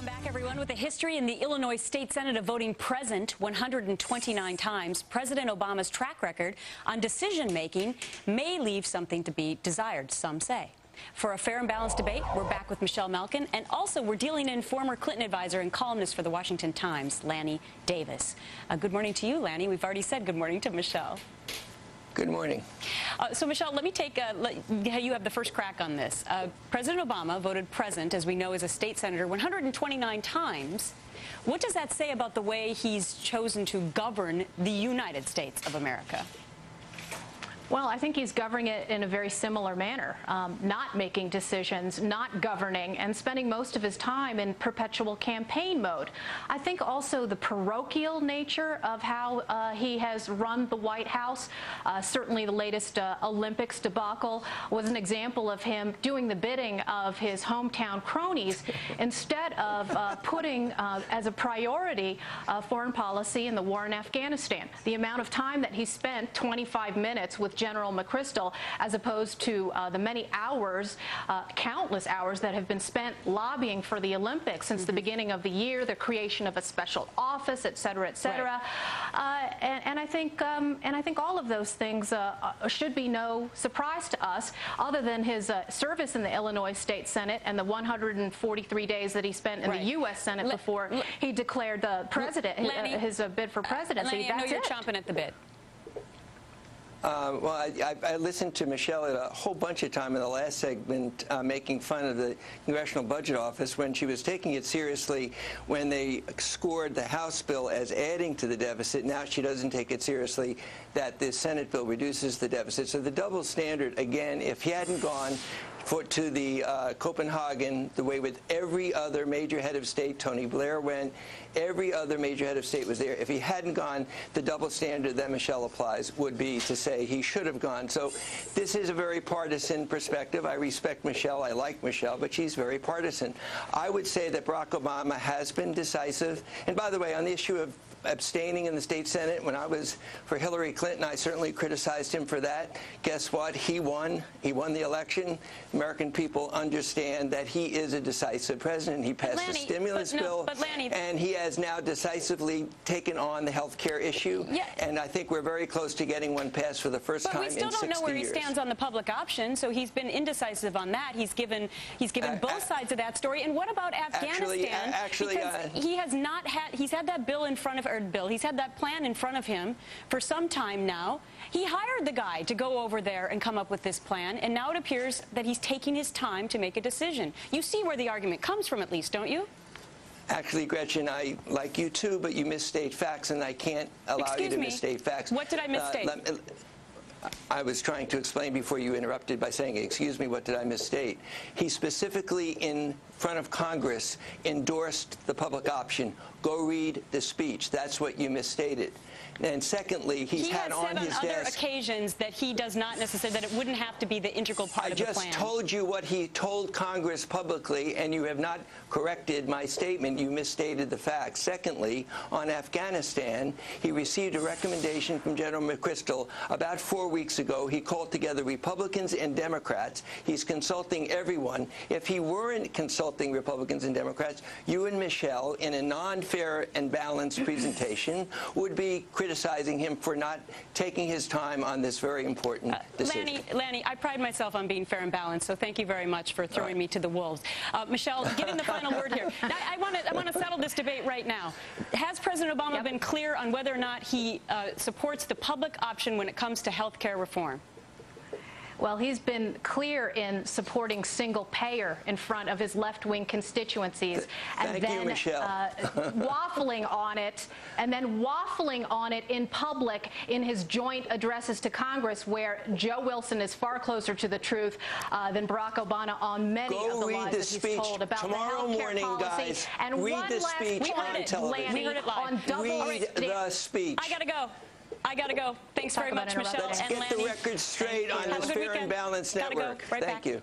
Welcome back, everyone. With a history in the Illinois State Senate of voting present 129 times, President Obama's track record on decision-making may leave something to be desired, some say. For a fair and balanced debate, we're back with Michelle Malkin, and also we're dealing in former Clinton advisor and columnist for the Washington Times, Lanny Davis. Good morning to you, Lanny. We've already said good morning to Michelle. Good morning. So, Michelle, let me take you have the first crack on this. President Obama voted present, as we know, as a state senator 129 times. What does that say about the way he's chosen to govern the United States of America? Well, I think he's governing it in a very similar manner, not making decisions, not governing, and spending most of his time in perpetual campaign mode. I think also the parochial nature of how he has run the White House, certainly the latest Olympics debacle, was an example of him doing the bidding of his hometown cronies instead of putting as a priority foreign policy in the war in Afghanistan. The amount of time that he spent, 25 minutes, with General McChrystal, as opposed to the many hours, countless hours that have been spent lobbying for the Olympics since the beginning of the year, the creation of a special office, et cetera, et cetera. Right. And I think all of those things should be no surprise to us, other than his service in the Illinois State Senate and the 143 days that he spent in the U.S. Senate before he declared the president his bid for presidency. Lanny, I know you're chomping at the bit. Well, I listened to Michelle at a whole bunch of time in the last segment making fun of the Congressional Budget Office when she was taking it seriously when they scored the House bill as adding to the deficit. Now she doesn't take it seriously that this Senate bill reduces the deficit. So the double standard, again, if he hadn't gone to the Copenhagen, the way with every other major head of state, Tony Blair went, every other major head of state was there. If he hadn't gone, the double standard that Michelle applies would be to say he should have gone. So this is a very partisan perspective. I respect Michelle. I like Michelle, but she's very partisan. I would say that Barack Obama has been decisive. And by the way, on the issue of abstaining in the state Senate, when I was for Hillary Clinton, I certainly criticized him for that. Guess what? He won. He won the election. American people understand that he is a decisive president. He passed a stimulus bill, and he has now decisively taken on the health care issue. Yeah. And I think we're very close to getting one passed for the first time in 60 years. But we still don't know where he stands on the public option, so he's been indecisive on that. He's given both sides of that story. And what about Afghanistan? He's had that bill in front of he's had that plan in front of him for some time now. He hired the guy to go over there and come up with this plan, and now it appears that he's taking his time to make a decision. You see where the argument comes from, at least, don't you? Actually, Gretchen, I like you too, but you misstate facts, and I can't allow you to misstate facts. What did I misstate? I was trying to explain before you interrupted by saying, excuse me, what did I misstate? He specifically, in front of Congress, endorsed the public option. Go read the speech. That's what you misstated. And secondly, he had on his desk... on other occasions that he does not necessarily, that it wouldn't have to be the integral part of the plan. I just told you what he told Congress publicly, and you have not corrected my statement. You misstated the facts. Secondly, on Afghanistan, he received a recommendation from General McChrystal about 4 weeks ago. He called together Republicans and Democrats. He's consulting everyone. If he weren't consulting Republicans and Democrats, you and Michelle, in a non-fair and balanced presentation, would be criticizing him for not taking his time on this very important decision. Lanny, I pride myself on being fair and balanced, so thank you very much for throwing me to the wolves. Michelle, getting the final word here. Now, I want to settle this debate right now. Has President Obama been clear on whether or not he supports the public option when it comes to health care reform? Well, he's been clear in supporting single payer in front of his left-wing constituencies, and then waffling on it, in public in his joint addresses to Congress, where Joe Wilson is far closer to the truth than Barack Obama on many of the lies that he's told about the health care policy. Guys, and read the speech on television. We heard it live. Read the speech. I gotta go. Thanks very much, Michelle and Lanny. Let's get the record straight on this fair and balanced network. Right Thank you.